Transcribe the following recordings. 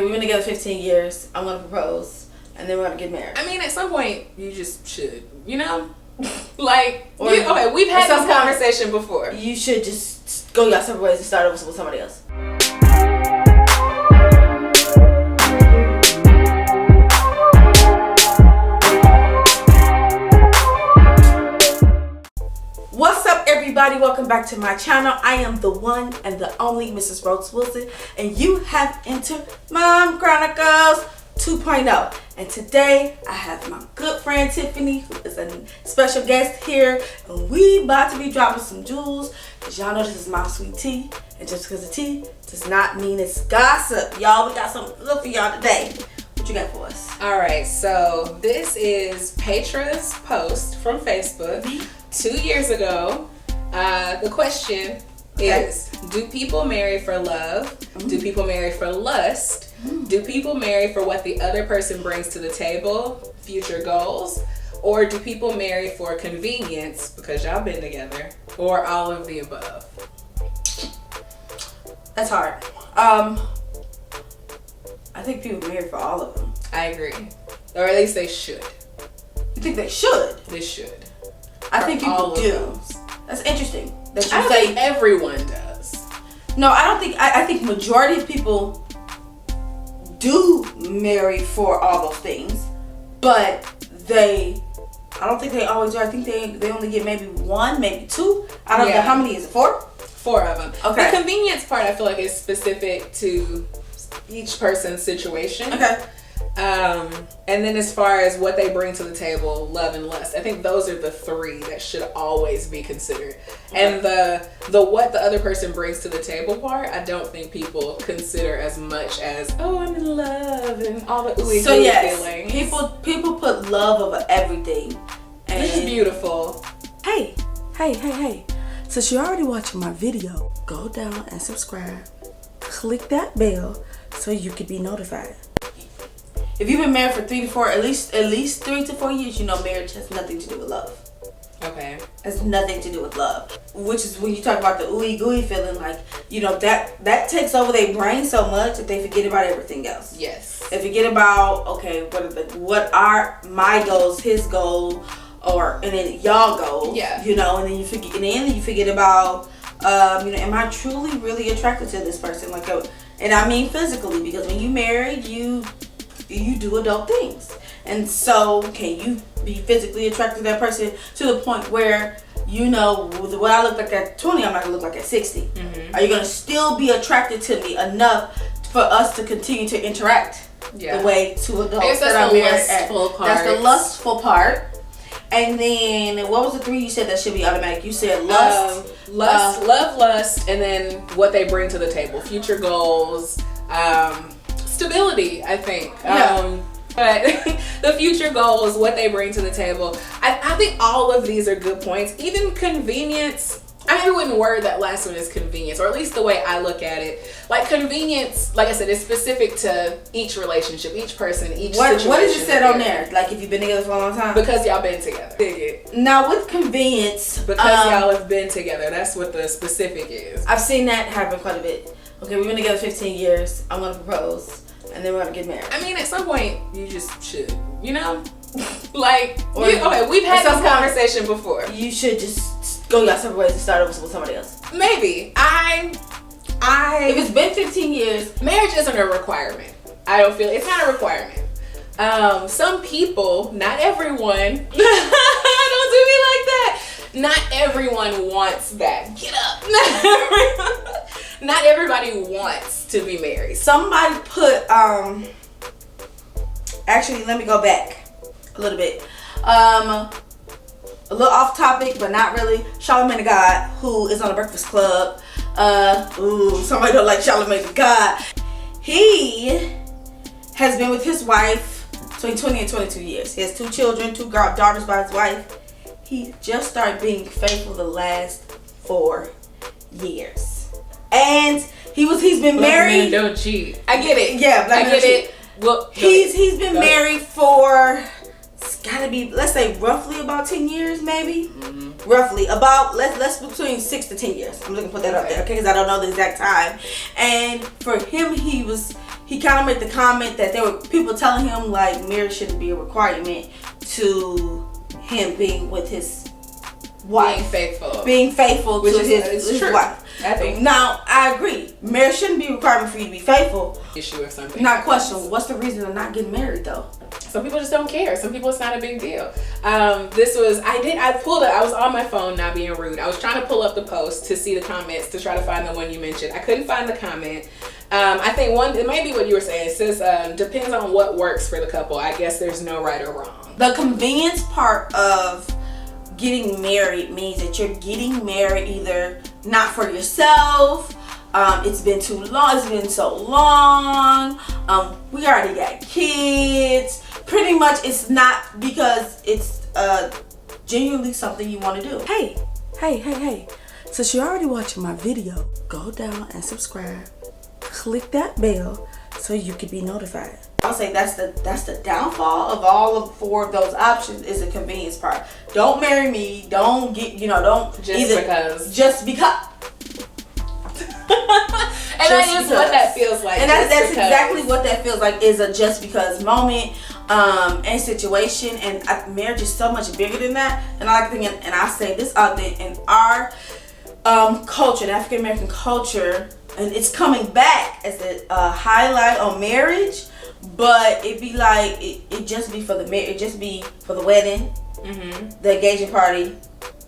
We've been together 15 years. I'm gonna propose, and then we're gonna get married. I mean, at some point, you just should, you know? Like, okay, we've had this conversation before. You should just go your separate ways and start over with somebody else. What's up, everybody? Welcome back to my channel. I am the one and the only Mrs. Rhodes-Wilson, and you have entered Mom Chronicles 2.0. And today I have my good friend Tiffany, who is a special guest here, and we about to be dropping some jewels, because y'all know this is Mom's sweet tea, and just because of tea does not mean it's gossip. Y'all, we got something good for y'all today. What you got for us? All right, so this is Patra's post from Facebook 2 years ago. The question is, do people marry for love? Do people marry for lust? Do people marry for what the other person brings to the table, future goals? Or do people marry for convenience because y'all been together? Or all of the above? That's hard. I think people marry for all of them. I agree. Or at least they should. You think they should? They should. I think people do. That's interesting. That you I don't think everyone does. No, I don't think. I think majority of people do marry for all those things, but I don't think they always do. I think they only get maybe one, maybe two. I don't know. How many is it? Four? Four of them. Okay. The convenience part, I feel like, is specific to each person's situation. Okay. And then as far as what they bring to the table, love and lust, I think those are the three that should always be considered. Okay. And the what the other person brings to the table part, I don't think people consider as much as, oh, I'm in love and all the ooey so yes, feelings. People put love over everything, and which is beautiful. Hey. Since you're already watching my video, go down and subscribe. Click that bell so you can be notified. If you've been married for at least 3 to 4 years, you know marriage has nothing to do with love. Okay. It has nothing to do with love. Which is when you talk about the ooey gooey feeling, like, you know, that takes over their brain so much that they forget about everything else. Yes. They forget about, okay, what are my goals, his goal, and then y'all goals. Yeah. You know, and then you forget about you know, am I truly really attracted to this person? Like, and I mean physically, because when you married, you do adult things, and so can you be physically attracted to that person to the point where, you know, what I look like at 20, I'm not gonna look like at 60. Mm-hmm. Are you gonna still be attracted to me enough for us to continue to interact the way two adults that are married at? That's the lustful part. And then what was the three you said that should be automatic? You said lust, love, lust, and then what they bring to the table, future goals, stability, I think. Yeah. But the future goals, what they bring to the table, I think all of these are good points. Even convenience, I wouldn't word that last one as convenience, or at least the way I look at it. Like, convenience, like I said, is specific to each relationship, each person, each situation. What does it say on there? Like, if you've been together for a long time? Because y'all been together. Dig it. Now, with convenience, because y'all have been together, that's what the specific is. I've seen that happen quite a bit. Okay, we've been together 15 years. I'm gonna propose, and then we're gonna get married. I mean, at some point, you just should, you know? Like, okay, we've had this conversation before. You should just go your separate ways and start over with somebody else. Maybe. If it's been 15 years, marriage isn't a requirement. I don't feel it's not a requirement. Some people, not everyone, don't do me like that. Not everyone wants that. Get up. Not everybody wants to be married. Somebody put, actually, let me go back a little bit. A little off topic, but not really. Charlamagne the God, who is on the Breakfast Club. Somebody don't like Charlamagne the God. He has been with his wife between 20 and 22 years. He has 2 children, 2 daughters by his wife. He just started being faithful the last 4 years. And he's been married. Don't cheat. I get it. Yeah, I get it. Well, he's been married for, it's gotta be, let's say roughly about 10 years, maybe. Mm-hmm. Roughly about let's between 6 to 10 years. I'm just gonna put that up there, okay? Because I don't know the exact time. And for him, he he kind of made the comment that there were people telling him like marriage shouldn't be a requirement to him being with his wife, being faithful to his wife. I think. Now I agree. Marriage shouldn't be a requirement for you to be faithful. Issue or something. Not question. What's the reason of not getting married though? Some people just don't care. Some people it's not a big deal. I pulled it. I was on my phone, not being rude. I was trying to pull up the post to see the comments to try to find the one you mentioned. I couldn't find the comment. I think it may be what you were saying. It says depends on what works for the couple. I guess there's no right or wrong. The convenience part of getting married means that you're getting married either not for yourself. It's been too long. It's been so long. We already got kids. Pretty much, it's not because it's genuinely something you want to do. Hey. Since you're already watching my video, go down and subscribe. Click that bell so you can be notified. I'll say that's the downfall of all of 4 of those options is the convenience part. Don't marry me. Don't get just because. And that is what that feels like. And that's exactly what that feels like, is a just because moment and situation. And marriage is so much bigger than that. And I like to think, and I say this out there in our culture, the African American culture, and it's coming back as a highlight on marriage. But it be like it just be for the marriage. It just be for the wedding, the engagement party,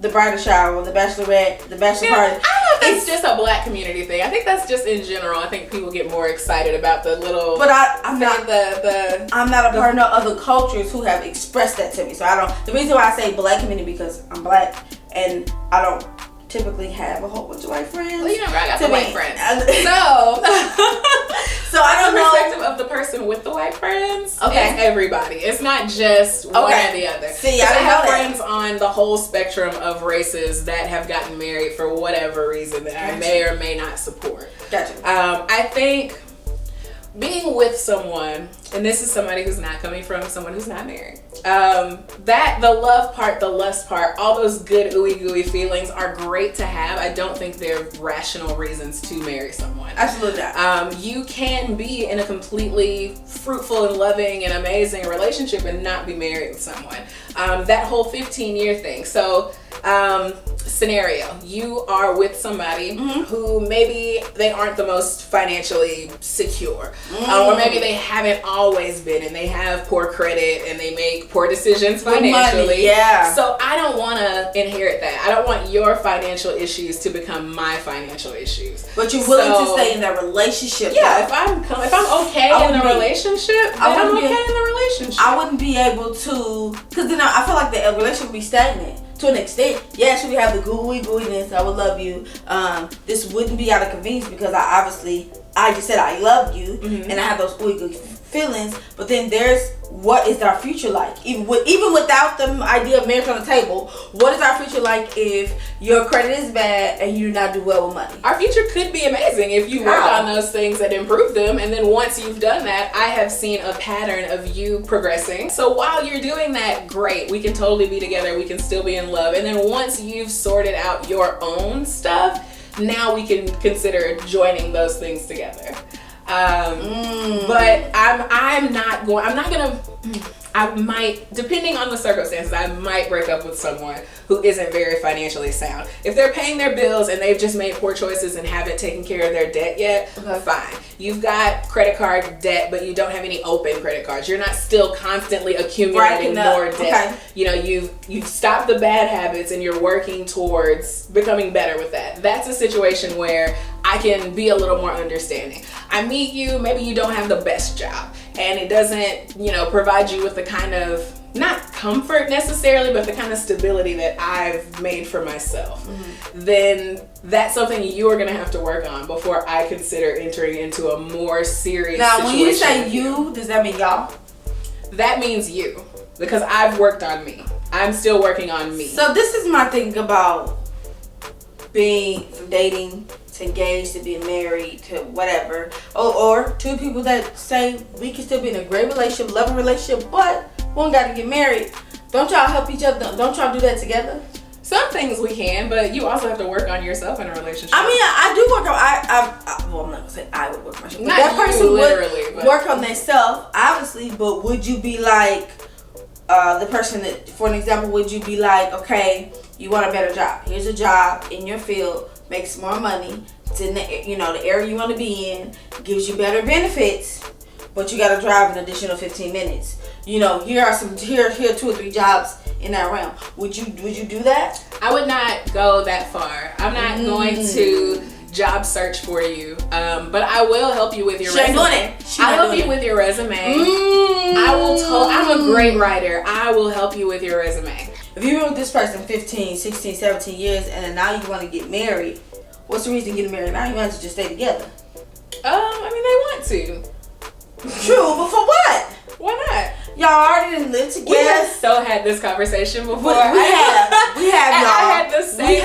the bridal shower, the bachelorette, the bachelor party. I don't know if that's just a black community thing. I think that's just in general. I think people get more excited about the little. But I'm not a part of other cultures who have expressed that to me. So I don't. The reason why I say black community because I'm black and I don't typically have a whole bunch of white friends. Well, you know, I got some white friends. So I don't know. Perspective of the person with the white friends. Okay, it's everybody. It's not just one or the other. See, I have friends on the whole spectrum of races that have gotten married for whatever reason that I may or may not support. Gotcha. I think being with someone, and this is somebody who's not coming from someone who's not married, that the love part, the lust part, all those good ooey gooey feelings are great to have. I don't think they're rational reasons to marry someone. Absolutely not. You can be in a completely fruitful and loving and amazing relationship and not be married with someone. That whole 15-year thing. So scenario, you are with somebody who maybe they aren't the most financially secure, or maybe they haven't always been, and they have poor credit and they make poor decisions financially. Money, yeah. So I don't want to inherit that. I don't want your financial issues to become my financial issues. But you're willing to stay in that relationship. Yeah, if I'm okay in the relationship, then I'm okay in the relationship. I wouldn't be able to, because then I feel like the relationship would be stagnant. To an extent, yes, we have the gooiness. I would love you. This wouldn't be out of convenience because I just said I love you, and I have those gooey feelings. But then there's what is our future like? Even without the idea of marriage on the table, what is our future like if your credit is bad and you do not do well with money? Our future could be amazing if you work on those things and improve them. And then once you've done that, I have seen a pattern of you progressing. So while you're doing that, great. We can totally be together. We can still be in love. And then once you've sorted out your own stuff, now we can consider joining those things together. But I might, depending on the circumstances, I might break up with someone who isn't very financially sound. If they're paying their bills and they've just made poor choices and haven't taken care of their debt yet, fine. You've got credit card debt, but you don't have any open credit cards. You're not still constantly accumulating more debt. Okay. You know, you've stopped the bad habits and you're working towards becoming better with that. That's a situation where I can be a little more understanding. I meet you, maybe you don't have the best job and it doesn't, provide you with the kind of, not comfort necessarily, but the kind of stability that I've made for myself. Then that's something you're going to have to work on before I consider entering into a more serious situation. Now, when you say you, does that mean y'all? That means you, because I've worked on me. I'm still working on me. So this is my thing about being from dating to engaged to being married to whatever, or two people that say we can still be in a great relationship, loving relationship, but one got to get married. Don't y'all help each other? Don't y'all do that together? Some things we can, but you also have to work on yourself in a relationship. I mean, I do work on. Well, I'm not gonna say I would work on myself. Not That person you, literally, would but work on themselves, obviously. But would you be like the person that, for an example, would you be like, okay, you want a better job? Here's a job in your field, makes more money. It's in the the area you want to be in, gives you better benefits, but you got to drive an additional 15 minutes. Here are 2 or 3 jobs in that realm. Would you do that? I would not go that far. I'm not going to job search for you, but I will help you with your resume. I'll help you with your resume. I'm a great writer. I will help you with your resume. If you've been with this person 15, 16, 17 years, and then now you want to get married, what's the reason getting married now? You want to just stay together. I mean, they want to. True, but for what? Why not? Y'all already didn't live together. We have so had this conversation before. We have, y'all. I had the same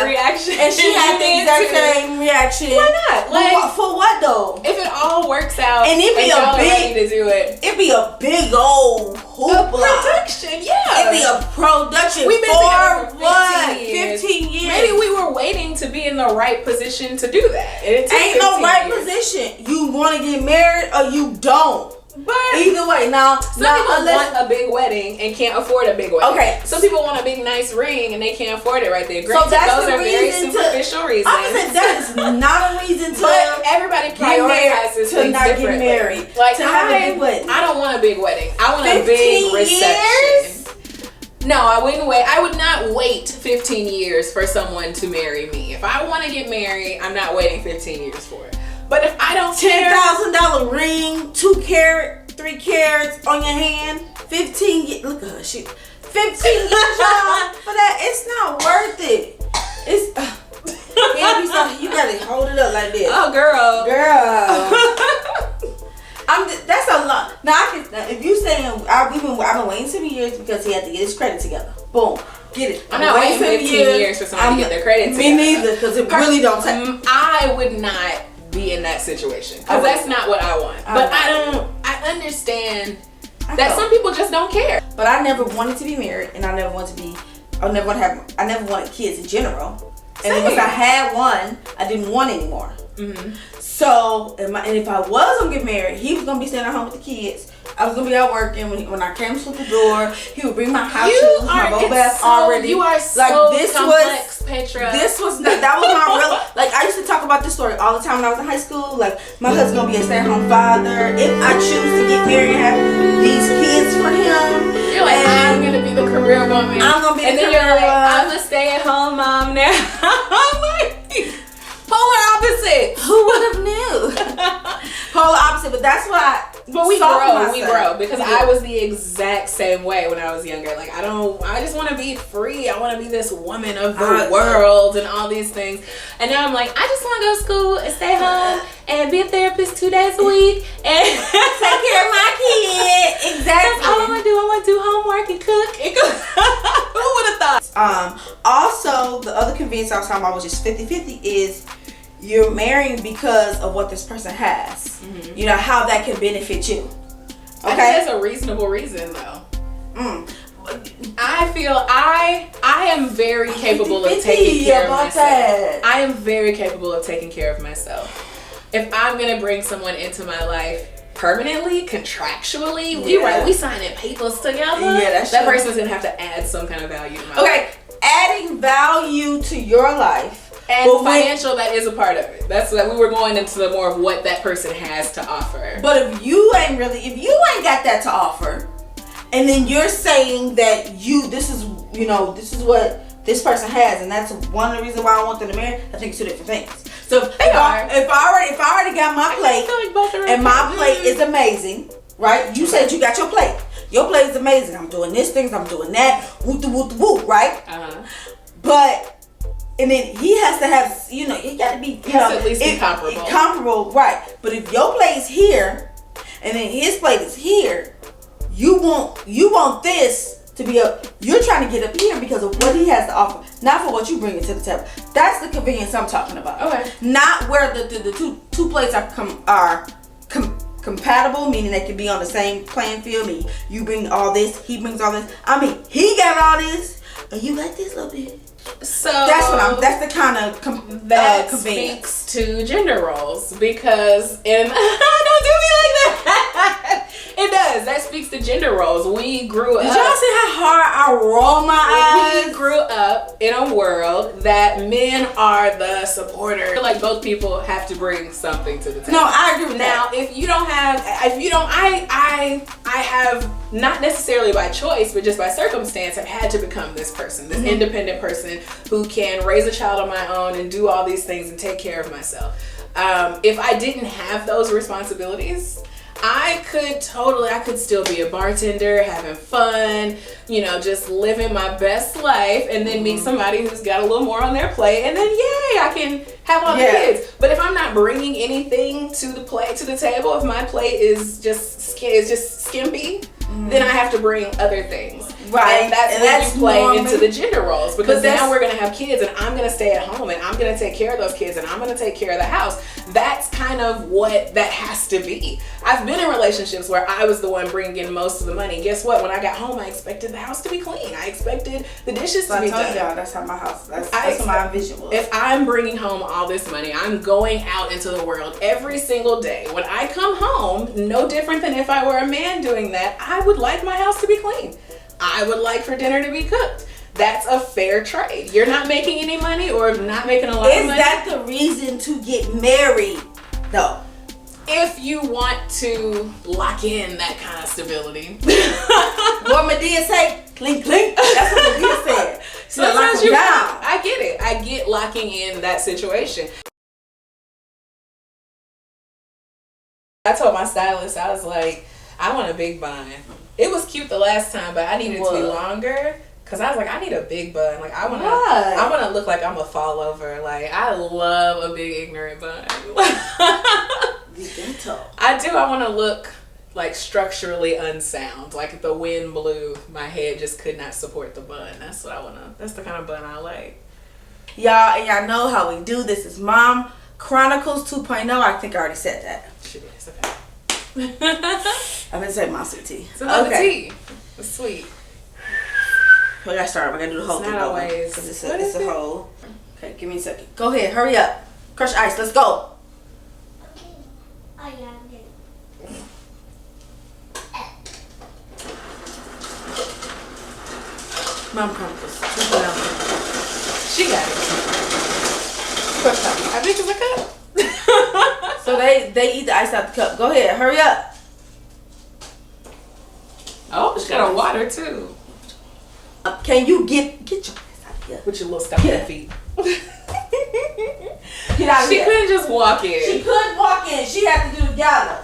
reaction. And she had the exact same reaction. Why not? Like, for what though? If it all works out and it be y'all ready to do it. It'd be a big old hoopla. Production, yeah. It'd be a production. We've been together for 15 years. Maybe we were waiting to be in the right position to do that. Ain't no right position. You want to get married or you don't. But either way, now some people want a big wedding and can't afford a big wedding. Okay, some people want a big nice ring and they can't afford it right there. Granted, so that's those the are very superficial reasons. I said that is not a reason to. But everybody prioritizes to not get married. Like to have a big wedding. I don't want a big wedding. I want a big reception. No, I wouldn't wait. I would not wait 15 years for someone to marry me. If I want to get married, I'm not waiting 15 years for it. But if I don't care, $10,000 ring, 2 carat. 3 carats on your hand, 15 years. Look at her shit. 15 years, y'all. For that, it's not worth it. It's you gotta hold it up like this. Oh, girl. That's a lot. Now if you saying I've been waiting 7 years because he had to get his credit together. Boom. Get it. I'm not waiting 15 years for someone to get their credit together. Me neither, because it really don't take. I would not be in that situation because that's not what I want. But I understand that some people just don't care. But I never wanted to be married, and I never wanted kids in general. And then once I had one, I didn't want anymore. So, and if I was gonna get married, he was gonna be staying at home with the kids. I was gonna be out working. When I came to the door, he would bring my house shoes, my bow bath already. You are so complex, Petra. That was my real. Like, I used to talk about this story all the time when I was in high school. Like, my husband's gonna be a stay-at-home father. If I choose to get married and have these kids for him, you're like, I'm gonna be the career woman. I'm gonna be the career woman. And then you're like, I'm a stay-at-home mom now. I'm like, polar opposite. Who would have knew? Polar opposite, but that's why. But we grow because I was the exact same way when I was younger. Like, I just want to be free. I want to be this woman of the world and all these things. And now I'm like, I just want to go to school and stay home and be a therapist 2 days a week and take care of my kid. Exactly. That's all I want to do. I want to do homework and cook. Who would have thought? Also, the other convenience I was talking about, which is 50-50, is you're marrying because of what this person has. How that can benefit you. Okay, I think that's a reasonable reason, though. I feel I am very capable of taking care of myself. I am very capable of taking care of myself. If I'm gonna bring someone into my life permanently, contractually, we signing papers together. Yeah, that person's gonna have to add some kind of value to my life. Adding value to your life. And financial, that is a part of it. That's what we were going into the more of what that person has to offer. But if you ain't got that to offer, and then you're saying that this is what this person has, and that's one of the reasons why I want them to marry, I think it's 2 different things. So if I already got my plate, and my plate is amazing, right? You said you got your plate. Your plate is amazing. I'm doing this thing, I'm doing that, whoop, right? But and then he has to have, he got to be, at least be comparable. Comparable, right? But if your plate is here, and then his plate is here, you want this to be you're trying to get up here because of what he has to offer, not for what you bring to the table. That's the convenience I'm talking about. Okay. Not where the two plates are compatible, meaning they can be on the same playing field. You bring all this, he brings all this. I mean, he got all this. Are you like this little bit? So that's the kind of that convenience. speaks to gender roles because don't do me like that. It does. That speaks to gender roles. We grew up. Did y'all see how hard I roll my eyes? We grew up in a world that men are the supporter. I feel like both people have to bring something to the table. No, I agree with now, that. I have not necessarily by choice, but just by circumstance, I've had to become this person, this independent person who can raise a child on my own and do all these things and take care of myself. If I didn't have those responsibilities, I could still be a bartender, having fun, just living my best life, and then meet somebody who's got a little more on their plate, and then yay, I can have all the kids. But if I'm not bringing anything to the table, if my plate is just skimpy, then I have to bring other things. Right. And that's when you play into the gender roles, because now we're gonna have kids, and I'm gonna stay at home, and I'm gonna take care of those kids, and I'm gonna take care of the house. That's kind of what that has to be. I've been in relationships where I was the one bringing in most of the money. Guess what? When I got home, I expected the house to be clean. I expected the dishes to be done. I told y'all, that's how my house. That's what my vision was. If I'm bringing home all this money, I'm going out into the world every single day. When I come home, no different than if I were a man doing that, I would like my house to be clean. I would like for dinner to be cooked. That's a fair trade. You're not making any money or not making a lot of money. Is that the reason to get married, though? If you want to lock in that kind of stability. What Medea say? Clink, clink. That's what Medea said. Sometimes you down. I get it. I get locking in that situation. I told my stylist, I was like, I want a big bun. It was cute the last time, but I needed it to be longer. Cause I was like, I need a big bun. Like I wanna look like I'm a fall over. Like I love a big ignorant bun. I do. I want to look like structurally unsound. Like if the wind blew, my head just could not support the bun. That's what I want to. That's the kind of bun I like. Y'all know how we do. This is Mom Chronicles 2.0. I think I already said that. Shit is okay. I'm gonna say my sweet tea. It's another tea. It's sweet. We gotta start. We gotta do the whole thing. Not always. Because it's a whole. Okay, give me a second. Go ahead. Hurry up. Crush ice. Let's go. Okay. Oh yeah, I'm good. Mom Chronicles. She got it. Crush ice. I think it's a cup. So they eat the ice out the cup. Go ahead. Hurry up. Oh, she got a water too. Can you get your ass out of here with your little stomping feet? Get out of She here. couldn't just walk in. She couldn't walk in. She had to do the gala.